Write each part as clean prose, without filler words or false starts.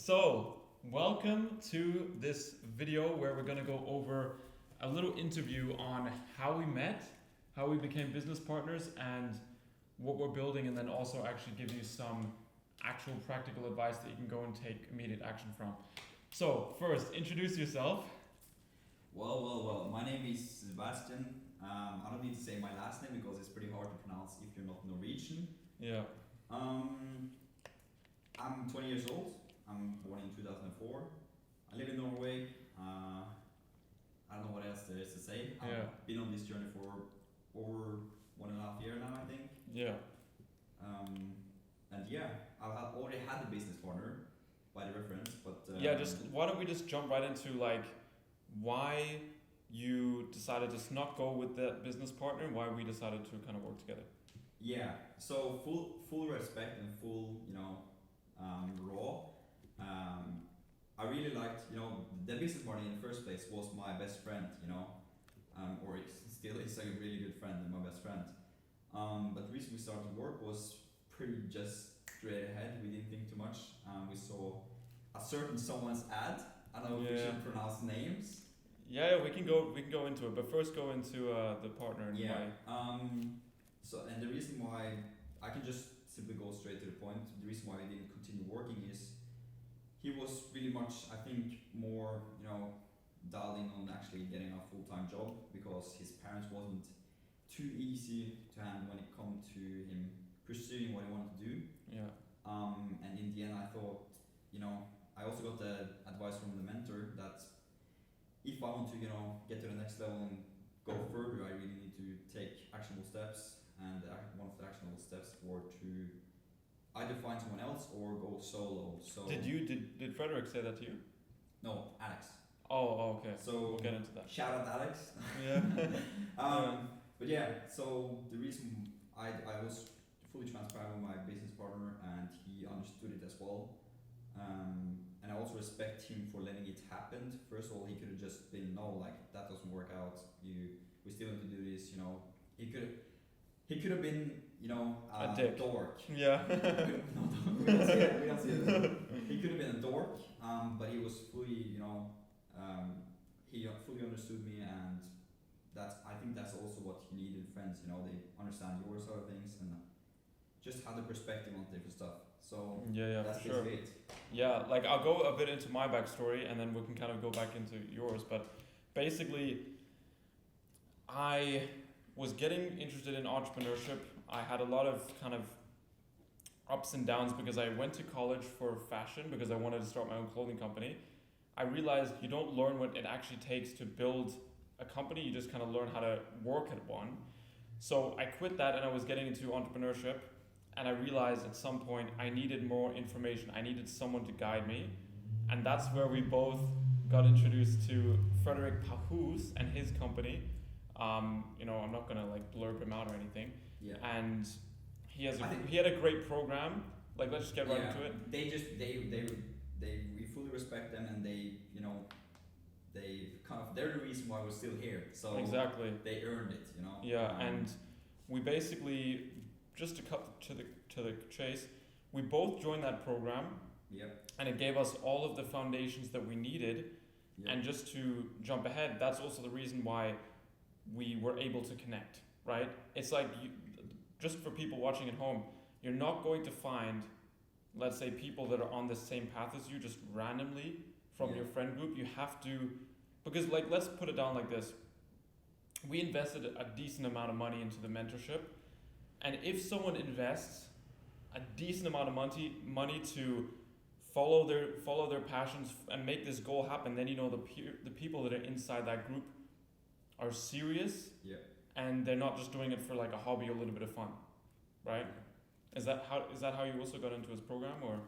So, welcome to this video where we're going to go over a little interview on how we met, how we became business partners, and what we're building, and then also actually give you some actual practical advice that you can go and take immediate action from. So, first, introduce yourself. Well. My name is Sebastian. I don't need to say my last name because it's pretty hard to pronounce if you're not Norwegian. Yeah. I'm 20 years old. I'm born in 2004. I live in Norway. I don't know what else there is to say. I've been on this journey for over 1.5 years now, I think. Yeah. I've already had a business partner by the reference, but why don't we just jump right into why you decided to not go with that business partner and why we decided to kind of work together. Yeah, so full respect and full, raw. I really liked, the business partner in the first place was my best friend, or it still is a really good friend and my best friend. But the reason we started work was pretty just straight ahead. We didn't think too much. We saw a certain someone's ad. I don't know if we should pronounce names. Yeah, we can go into it, but first go into the partner and why. And the reason why I can just simply go straight to the point. The reason why I didn't continue working is he was really much, I think, more dialed in on actually getting a full-time job because his parents wasn't too easy to handle when it come to him pursuing what he wanted to do. Yeah. And in the end, I thought, I also got the advice from the mentor that if I want to, get to the next level and go further, I really need to take actionable steps. And one of the actionable steps were to either find someone else or go solo. So did Frederick say that to you? No, Alex. Oh, okay. So we'll get into that. Shout out Alex. Yeah. But yeah, so the reason I was fully transparent with my business partner and he understood it as well. And I also respect him for letting it happen. First of all, he could have just been, no, that doesn't work out. We still need to do this, He could have been, a dick. Dork. Yeah. we don't see it. He could have been a dork, but he was fully, he fully understood me, and I think that's also what you need in friends. They understand your side of things and just have the perspective on different stuff. So that's sure. it. Yeah, I'll go a bit into my backstory and then we can kind of go back into yours. But basically, I was getting interested in entrepreneurship. I had a lot of kind of ups and downs because I went to college for fashion because I wanted to start my own clothing company. I realized you don't learn what it actually takes to build a company, you just kind of learn how to work at one. So I quit that and I was getting into entrepreneurship, and I realized at some point I needed more information. I needed someone to guide me, and that's where we both got introduced to Frederick Melhus and his company. I'm not gonna blurb him out or anything. Yeah. And he had a great program. Let's just get right into it. We fully respect them, and they're the reason why we're still here. So exactly. They earned it, Yeah, and we basically, just to cut to the chase, we both joined that program. Yep. And it gave us all of the foundations that we needed. Yep. And just to jump ahead, that's also the reason why we were able to connect, right? It's just for people watching at home, you're not going to find, let's say, people that are on the same path as you just randomly from your friend group. You have to, because let's put it down like this. We invested a decent amount of money into the mentorship, and if someone invests a decent amount of money to follow their passions and make this goal happen, then the people that are inside that group are serious, and they're not just doing it for a hobby or a little bit of fun, right? Is that how you also got into his program, or?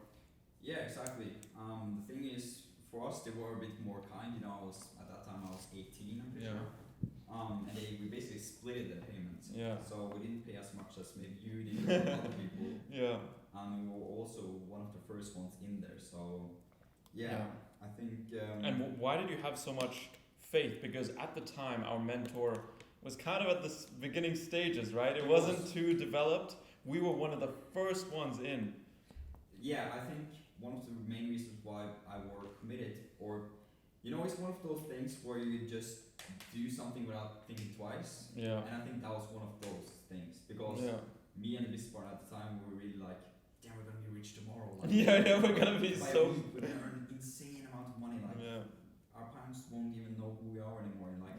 Yeah, exactly. The thing is, for us, they were a bit more kind. At that time I was 18, I'm pretty sure. And we basically split the payments. Yeah. So we didn't pay as much as maybe you did with other people. Yeah. And we were also one of the first ones in there. So I think. And why did you have so much faith? Because at the time our mentor was kind of at the beginning stages, right? It wasn't too developed. We were one of the first ones in. Yeah, I think one of the main reasons why You know, it's one of those things where you just do something without thinking twice. Yeah. And I think that was one of those things because me and the business partner at the time we were really like, damn, we're gonna be rich tomorrow. Like, yeah, we're gonna be by so. a week, we're gonna earn an insane amount of money. Like, our parents won't even know who we are anymore. And like,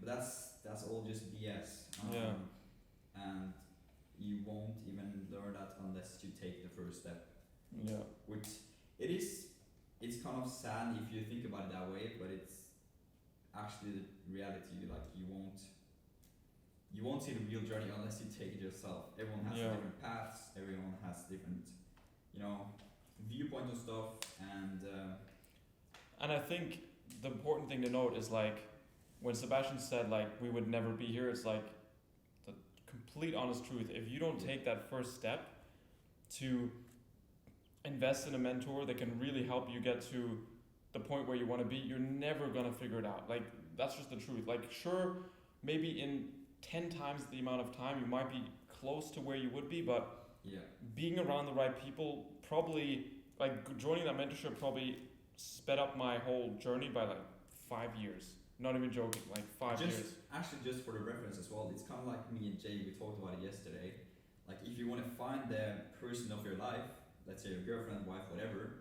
but that's all just BS. And you won't even learn that unless you take the first step. Yeah. Which it's kind of sad if you think about it that way, but it's actually the reality. Like you won't see the real journey unless you take it yourself. Everyone has different paths. Everyone has different, viewpoint on stuff, and I think the important thing to note is like when Sebastian said like we would never be here. It's like the complete honest truth. If you don't take that first step to invest in a mentor that can really help you get to the point where you want to be, you're never gonna figure it out. Like that's just the truth. Like sure, maybe in 10 times the amount of time you might be close to where you would be, but being around the right people probably, like joining that mentorship probably sped up my whole journey by like 5 years. Not even joking, like 5 years. Actually, just for the reference as well, it's kind of like me and Jay, we talked about it yesterday. Like if you want to find the person of your life, let's say your girlfriend, wife, whatever,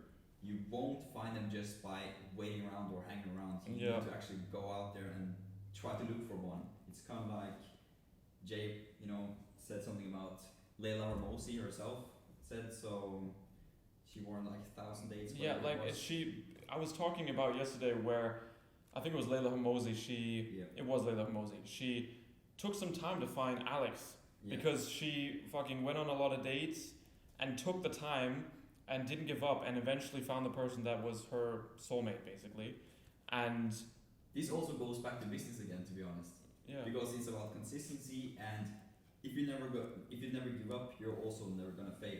you won't find them just by waiting around or hanging around. You need to actually go out there and try to look for one. It's kind of like Jay, said something about Layla Ramosi herself said, so she won like 1,000 dates. Yeah, like I was talking about yesterday where I think it was Layla Hamosi. It was Layla Hamosi. She took some time to find Alex because she fucking went on a lot of dates and took the time and didn't give up and eventually found the person that was her soulmate basically. And this also goes back to business again, to be honest. Yeah. Because it's about consistency, and if you never give up, you're also never gonna fail.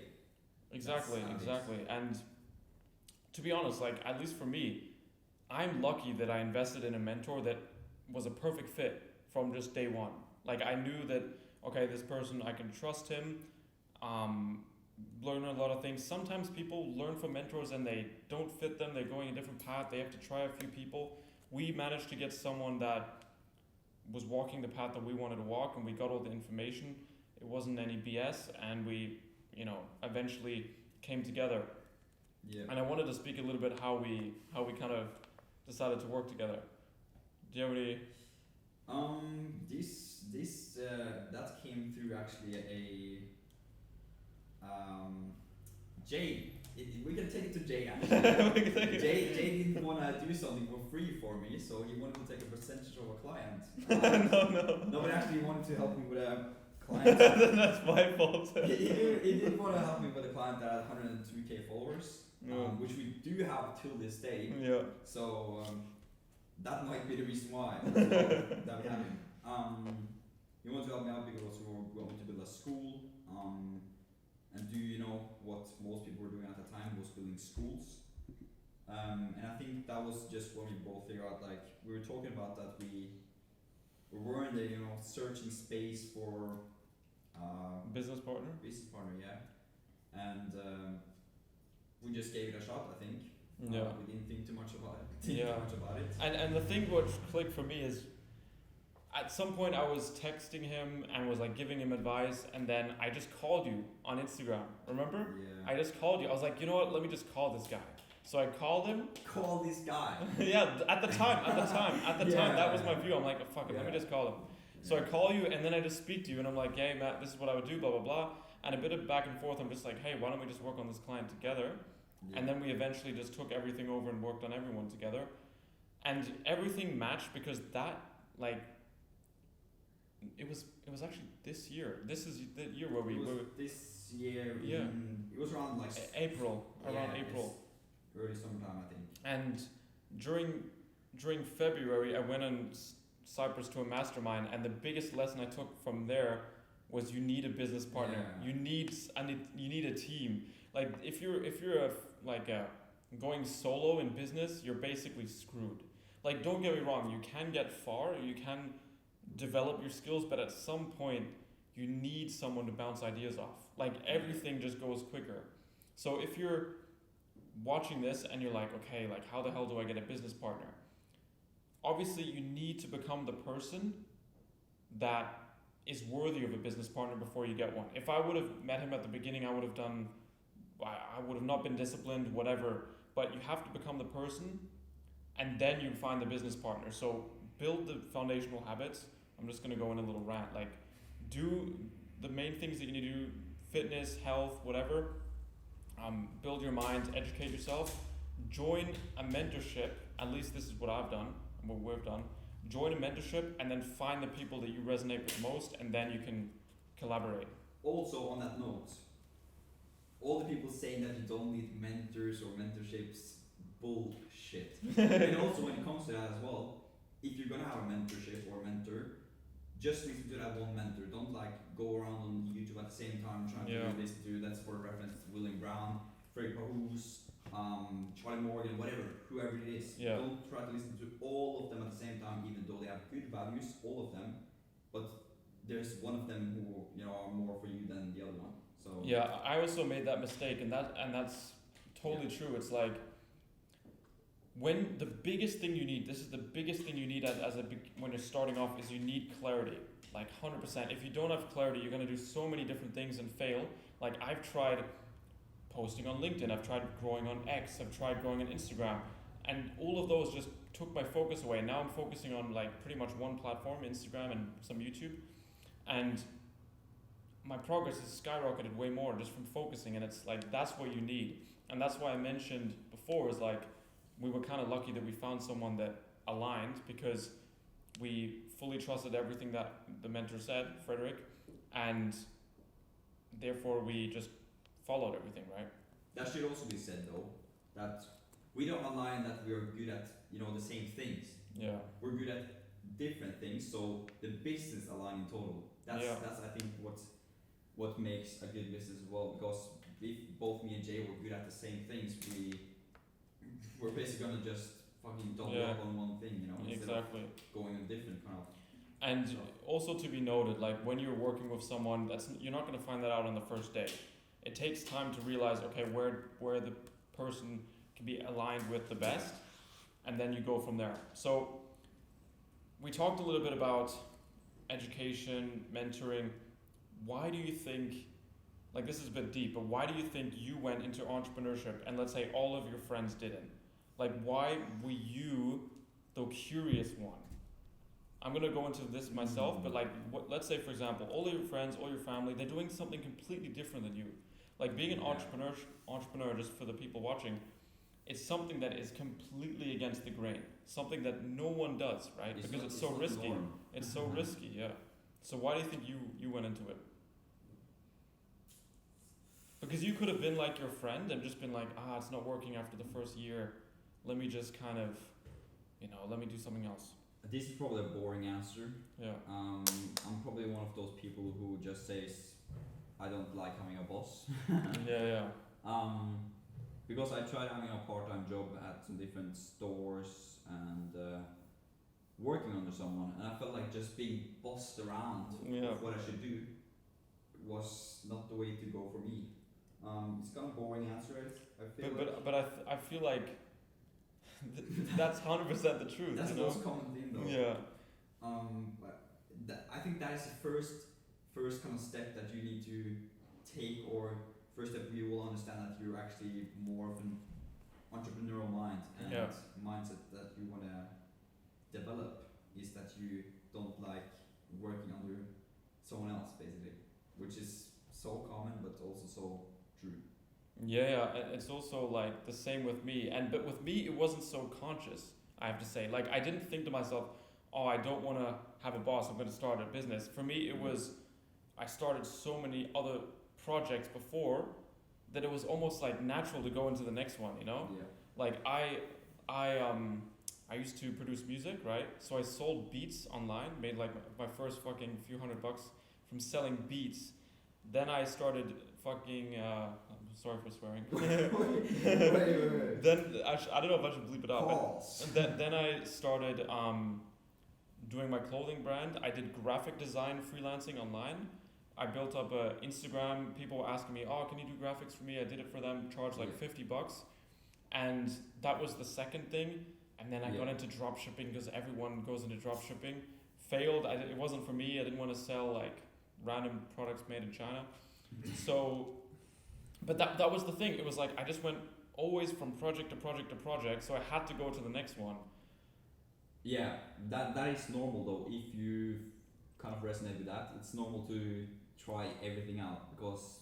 Exactly. And to be honest, like at least for me, I'm lucky that I invested in a mentor that was a perfect fit from just day one. Like I knew that okay, this person I can trust him. Learn a lot of things. Sometimes people learn from mentors and they don't fit them. They're going a different path. They have to try a few people. We managed to get someone that was walking the path that we wanted to walk, and we got all the information. It wasn't any BS, and we, eventually came together. Yeah. And I wanted to speak a little bit how we kind of decided to work together. Do you have any? That came through actually Jay. We can take it to Jay actually. Jay didn't want to do something for free for me, so he wanted to take a percentage of a client. No, but actually he wanted to help me with a client. That's my fault. He did want to help me with a client that had 102k followers, which we do have till this day. Yeah. So that might be the reason why that we have him. He wanted to help me out because we were going to build a school. And do what most people were doing at the time was building schools. And I think that was just when we both figured out, like, we were talking about that we were in the, searching space for business partner, yeah. And we just gave it a shot, I think. Yeah. We didn't think too much about it. And the thing what clicked for me is, at some point I was texting him and was like giving him advice, and then I just called you on Instagram. Remember? Yeah. I just called you. I was like, you know what? Let me just call this guy. So I called him. Call this guy. Yeah. At the time, that was my view. I'm like, oh, fuck it. Let me just call him. So I call you, and then I just speak to you, and I'm like, hey Matt, this is what I would do, blah blah blah. And a bit of back and forth. I'm just like, hey, why don't we just work on this client together? Yeah. And then we eventually just took everything over and worked on everyone together, and everything matched because that like. It was actually this year. This is the year where we were. This year. Yeah. It was around like April. Around April. Early summertime, I think. And during February, I went on Cyprus to a mastermind, and the biggest lesson I took from there was you need a business partner. Yeah. You need a team. Like if you're going solo in business, you're basically screwed. Like don't get me wrong, you can get far. You can develop your skills, but at some point you need someone to bounce ideas off. Like everything just goes quicker. So if you're watching this and you're like, okay, like how the hell do I get a business partner? Obviously, you need to become the person that is worthy of a business partner before you get one. If I would have met him at the beginning, I would have not been disciplined, whatever. But you have to become the person, and then you find the business partner. So build the foundational habits. I'm just gonna go in a little rant. Like, do the main things that you need to do: fitness, health, whatever. Build your mind, educate yourself. Join a mentorship. At least this is what I've done and what we've done. Join a mentorship and then find the people that you resonate with most, and then you can collaborate. Also, on that note, all the people saying that you don't need mentors or mentorships, bullshit. And also, when it comes to that as well, if you're gonna have a mentorship or a mentor, just listen to that one mentor. Don't like go around on YouTube at the same time trying to listen to. That's for reference: William Brown, Frederick, Charlie Morgan, whatever, whoever it is. Yeah. Don't try to listen to all of them at the same time, even though they have good values, all of them. But there's one of them who are more for you than the other one. So yeah, I also made that mistake, and that's totally true. It's like when the biggest thing you need. This is the biggest thing you need when you're starting off is you need clarity. Like 100%. If you don't have clarity, you're gonna do so many different things and fail. Like I've tried posting on LinkedIn, I've tried growing on X, I've tried growing on Instagram, and all of those just took my focus away. Now I'm focusing on like pretty much one platform, Instagram and some YouTube, and my progress has skyrocketed way more just from focusing. And it's like that's what you need, and that's why I mentioned before is like we were kind of lucky that we found someone that aligned, because we fully trusted everything that the mentor said, Frederick, and therefore we just followed everything, right? that should also be said though, that we don't align that we are good at the same things. Yeah. We're good at different things, so the business align in total. That's I think what makes a good business as well, because if both me and Jay were good at the same things, we're basically gonna just fucking double up on one thing, instead of going a different kind of. And also to be noted, like when you're working with someone, you're not gonna find that out on the first day. It takes time to realize, okay, where the person can be aligned with the best, and then you go from there. So we talked a little bit about education, mentoring. Why do you think, like this is a bit deep, but why do you think you went into entrepreneurship and let's say all of your friends didn't? Like why were you the curious one? I'm gonna go into this myself, but like let's say for example, all your friends, all your family, they're doing something completely different than you. Like being an entrepreneur, just for the people watching, it's something that is completely against the grain. Something that no one does, right? Because it's so risky. It's so risky, yeah. So why do you think you went into it? Because you could have been like your friend and just been like, it's not working after the first year. Let me just kind of, let me do something else. This is probably a boring answer. Yeah. I'm probably one of those people who just says, I don't like having a boss. Yeah. Because I tried having a part-time job at some different stores and working under someone, and I felt like just being bossed around with what I should do was not the way to go for me. It's kind of boring answer. I feel I feel like that's 100% the truth. That's the most common thing though. Yeah. I think that is the first kind of step that you need to take, or first step you will understand that you're actually more of an entrepreneurial mind and mindset that you want to develop is that you don't like working under someone else, basically, which is so common but also so true. Yeah, it's also like the same with me, but with me it wasn't so conscious, I have to say. Like I didn't think to myself, I don't want to have a boss, I'm going to start a business. For me it was, I started so many other projects before that it was almost like natural to go into the next one, Yeah. Like I used to produce music, right? So I sold beats online, made like my first fucking few $100 from selling beats. Then I started fucking, I'm sorry for swearing. Wait. Then I don't know if I should bleep it out. Pause. Then I started doing my clothing brand. I did graphic design freelancing online. I built up a Instagram. People were asking me, can you do graphics for me? I did it for them, charged like $50. And that was the second thing. And then I Yeah. got into drop shipping because everyone goes into drop shipping. Failed. It wasn't for me. I didn't want to sell like random products made in China. So, but that was the thing. It was like I just went always from project to project to project. So I had to go to the next one. Yeah, that is normal though. If you kind of resonate with that, it's normal to try everything out, because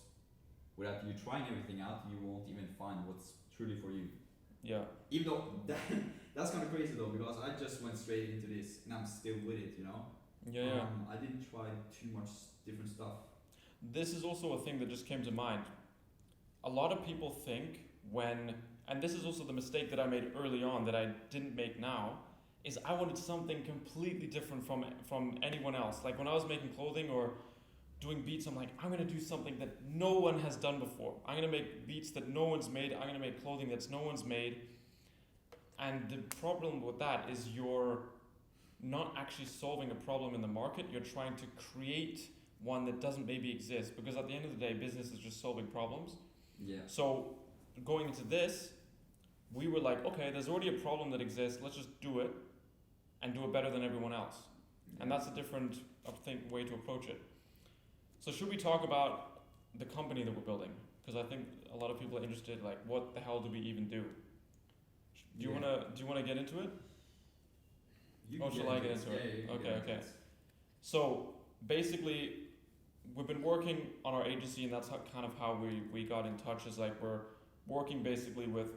without you trying everything out, you won't even find what's truly for you. Yeah. Even though that's kind of crazy though, because I just went straight into this and I'm still with it, you know. Yeah. I didn't try too much different stuff. This is also a thing that just came to mind. A lot of people think and this is also the mistake that I made early on that I didn't make now, is I wanted something completely different from anyone else. Like when I was making clothing or doing beats, I'm like, I'm gonna do something that no one has done before. I'm gonna make beats that no one's made. I'm gonna make clothing that's no one's made. And the problem with that is you're not actually solving a problem in the market. You're trying to create one that doesn't maybe exist, because at the end of the day, business is just solving problems. Yeah. So going into this, we were like, okay, there's already a problem that exists. Let's just do it and do it better than everyone else. And that's a different, I think, way to approach it. So should we talk about the company that we're building? Because I think a lot of people are interested, like, what the hell do we even do? Do you wanna get into it? Shall I get into it? Okay. So basically, we've been working on our agency, and that's kind of how we got in touch. Is like we're working basically with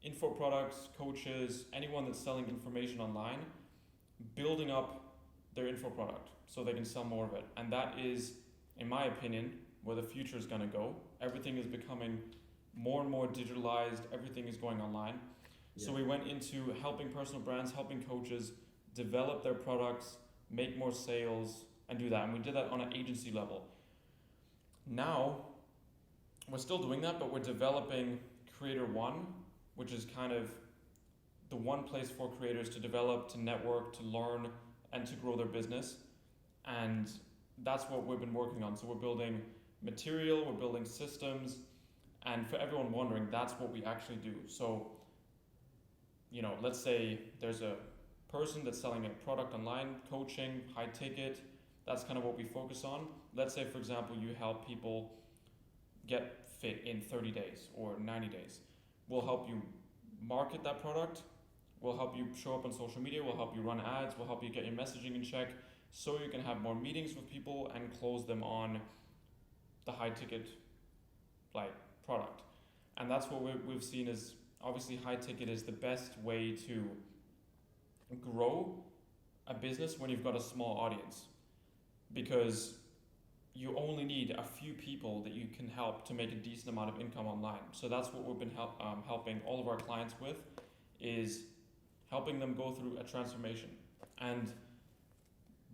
info products, coaches, anyone that's selling information online, building up their info product so they can sell more of it. And that is, in my opinion, where the future is going to go. Everything is becoming more and more digitalized. Everything is going online. Yeah. So we went into helping personal brands, helping coaches develop their products, make more sales, and do that. And we did that on an agency level. Now, we're still doing that, but we're developing Creator One, which is kind of the one place for creators to develop, to network, to learn, and to grow their business. And that's what we've been working on. So we're building material, we're building systems, and for everyone wondering, that's what we actually do. So, you know, let's say there's a person that's selling a product online, coaching, high ticket, that's kind of what we focus on. Let's say, for example, you help people get fit in 30 days or 90 days. We'll help you market that product, we'll help you show up on social media, we'll help you run ads, we'll help you get your messaging in check, so you can have more meetings with people and close them on the high ticket like product. And that's what we've seen is, obviously high ticket is the best way to grow a business when you've got a small audience, because you only need a few people that you can help to make a decent amount of income online. So that's what we've been helping all of our clients with, is helping them go through a transformation. And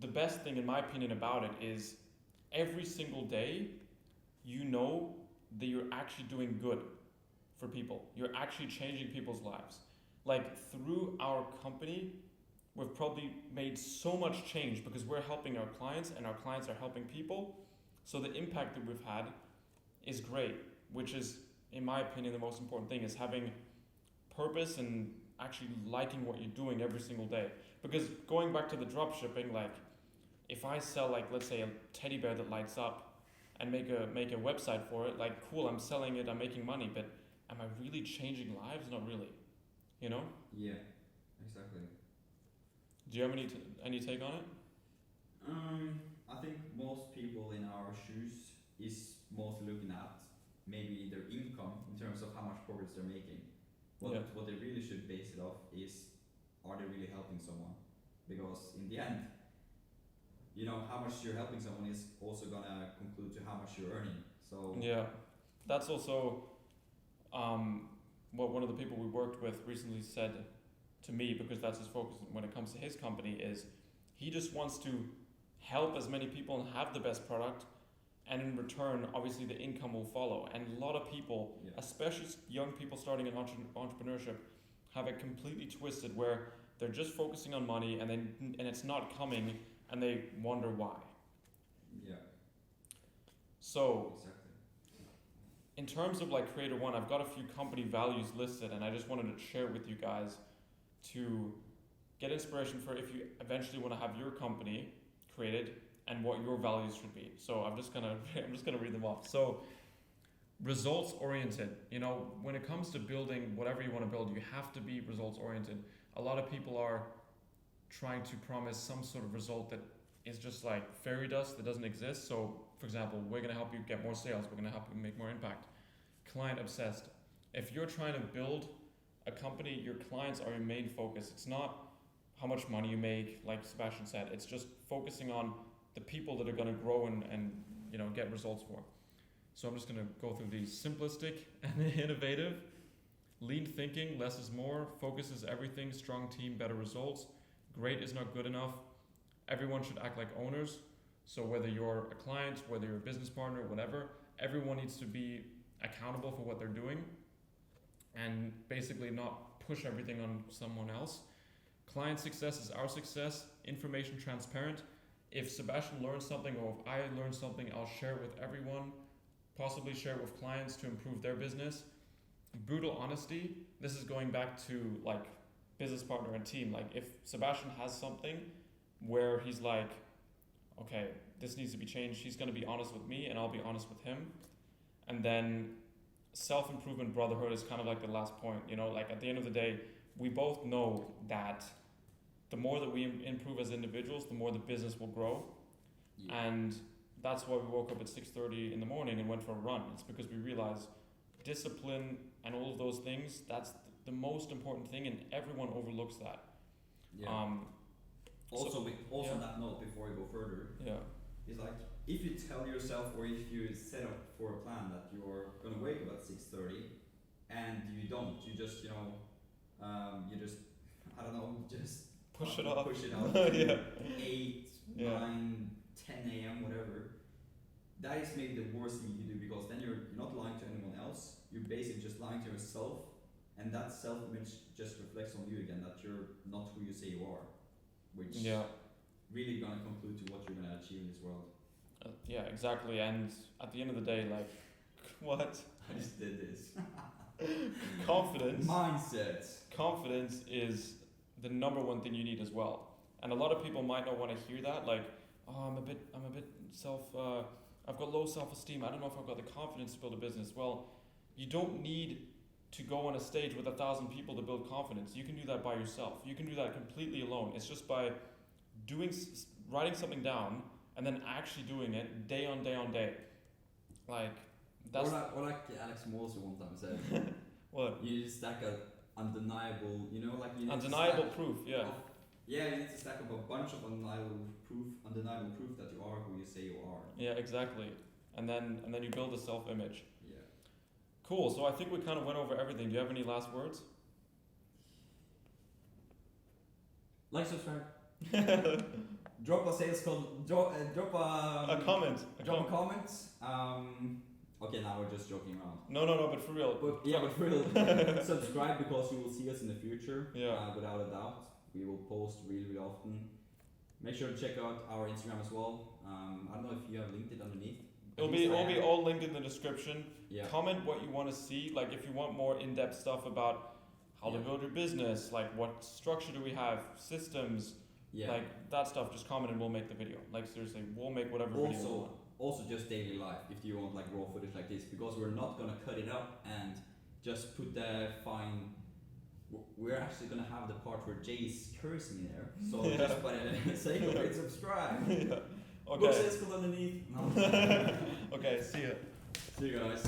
the best thing, in my opinion, about it is every single day, you know that you're actually doing good for people. You're actually changing people's lives. Like through our company, we've probably made so much change because we're helping our clients and our clients are helping people. So the impact that we've had is great, which is, in my opinion, the most important thing, is having purpose and actually liking what you're doing every single day. Because going back to the drop shipping, like if I sell, like, let's say a teddy bear that lights up and make a website for it, like cool, I'm selling it, I'm making money, but am I really changing lives? Not really, you know? Yeah, exactly. Do you have any take on it? I think most people in our shoes is mostly looking at maybe their income in terms of how much progress they're making. What they really should base it off is, are they really helping someone? Because in the end, you know, how much you're helping someone is also gonna conclude to how much you're earning. So yeah, that's also what one of the people we worked with recently said to me, because that's his focus when it comes to his company, is he just wants to help as many people and have the best product, and in return, obviously the income will follow. And a lot of people, especially young people starting in entrepreneurship, have it completely twisted where they're just focusing on money and it's not coming, and they wonder why. Yeah. So exactly. in terms of like Creator One, I've got a few company values listed, and I just wanted to share with you guys to get inspiration for if you eventually want to have your company created and what your values should be. So I'm just gonna read them off. So results oriented. You know, when it comes to building whatever you want to build, you have to be results oriented. A lot of people are trying to promise some sort of result that is just like fairy dust that doesn't exist. So for example, we're going to help you get more sales, we're going to help you make more impact. Client obsessed. If you're trying to build a company, your clients are your main focus. It's not how much money you make, like Sebastian said. It's just focusing on the people that are going to grow and you know, get results for. So I'm just going to go through these. Simplistic and innovative. Lean thinking, less is more. Focus is everything. Strong team, better results. Great is not good enough. Everyone should act like owners. So whether you're a client, whether you're a business partner, whatever, everyone needs to be accountable for what they're doing and basically not push everything on someone else. Client success is our success. Information transparent. If Sebastian learns something or if I learn something, I'll share it with everyone, possibly share it with clients to improve their business. Brutal honesty. This is going back to like business partner and team. Like if Sebastian has something where he's like, okay, this needs to be changed, he's going to be honest with me and I'll be honest with him. And then self-improvement brotherhood is kind of like the last point. You know, like at the end of the day, we both know that the more that we improve as individuals, the more the business will grow. Yeah. And that's why we woke up at 6:30 in the morning and went for a run. It's because we realized discipline and all of those things, that's the most important thing, and everyone overlooks that. Yeah. On that note, before we go further, is like if you tell yourself or if you set up for a plan that you're gonna wake up at 6:30 and you don't, you just I don't know, just push it out to 8, 9, 10 a.m. whatever. That is maybe the worst thing you can do, because then you're not lying to anyone else. You're basically just lying to yourself, and that self-image just reflects on you again, that you're not who you say you are, which really gonna conclude to what you're gonna achieve in this world. Yeah, exactly. And at the end of the day, like, what? I just did this. Confidence. Mindset. Confidence is the number one thing you need as well. And a lot of people might not want to hear that, like, oh, I'm a bit I've got low self-esteem. I don't know if I've got the confidence to build a business. Well, you don't need to go on a stage with 1,000 people to build confidence. You can do that by yourself. You can do that completely alone. It's just by writing something down and then actually doing it day on day on day. Like that's or like Alex Morse one time said. What? You just stack a undeniable, you know, like you undeniable proof. Yeah. You need to stack up a bunch of undeniable proof that you are who you say you are. Yeah, exactly. And then you build a self-image. Yeah. Cool. So I think we kind of went over everything. Do you have any last words? Like, subscribe. Drop a sales code. Drop a comment. Drop a comment. Okay, now we're just joking around. No, but for real. But for real. Subscribe, because you will see us in the future. Yeah. Without a doubt. We will post really often. Make sure to check out our Instagram as well. I don't know if you have linked it underneath. It'll be all linked in the description. Yeah. Comment what you want to see. Like if you want more in-depth stuff about how to build your business, like what structure do we have, systems, like that stuff, just comment and we'll make the video. Like seriously, we'll make whatever video you want. Also just daily life, if you want like raw footage like this, because we're not gonna cut it up and just put the fine. We're actually gonna have the part where Jay is cursing in there. So just by the sake of it, subscribe. Okay. Book says underneath. No. Okay, see ya. See you guys.